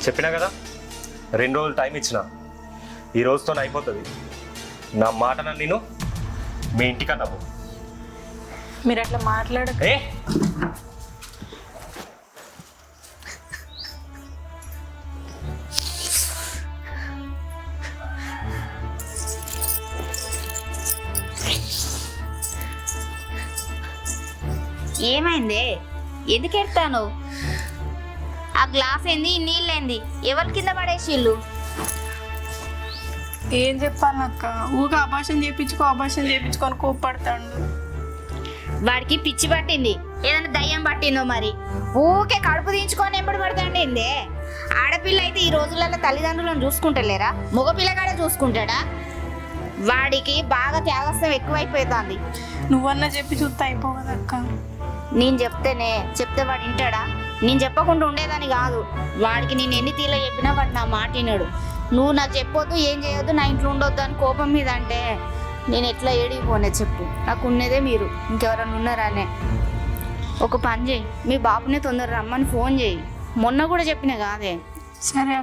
చెప్పినా కదా 2 రోజులు టైం ఇచ్చిన, ఈ రోజుతో అయిపోతుంది. నా మాట నేను మీ ఇంటికన్నా పో. మీరు అట్లా మాట్లాడక. ఏ ఏమైంది? ఎందుకు ఎడతాను? ఆ గ్లాస్ ఏంది, నీళ్ళేంది, ఎవరి కింద పడేసిళ్ళు? ఏం చెప్పాలక్క, ఊగా అభాషణ చేయించుకొని కోప్పడతాడు. వాడికి పిచ్చి పట్టింది, ఏదైనా దయ్యం పట్టిందో మరి. ఊకే కడుపు దించుకొని ఎంబడి పడతాండి ఏందే? ఆడపిల్ల అయితే ఈ రోజులలో తల్లిదండ్రులను చూసుకుంటలేరా? మగపిల్లగాడే చూసుకుంటాడా? వాడికి బాగా త్యాగస్తం ఎక్కువైపోతుంది. నువ్వన్నా చెప్పి చూస్తే అయిపోవదక్క. నేను చెప్తే వాడు వింటాడా? నేను చెప్పకుండా ఉండేదాన్ని కాదు. వాడికి నేను ఎన్ని తీర్లు చెప్పినా వాడు నా మాట వినడు. నువ్వు నాకు చెప్పొద్దు, ఏం చేయొద్దు, నా ఇంట్లో ఉండొద్దు అని కోపం మీద అంటే నేను ఎట్లా ఏడిపోనే చెప్పు? నాకు ఉన్నదే మీరు, ఇంకెవరన్నా ఉన్నారానే? ఒక పని చేయి, మీ బాబునే తొందర రమ్మని ఫోన్ చేయి. మొన్న కూడా చెప్పిన కాదే. సరే అక్క.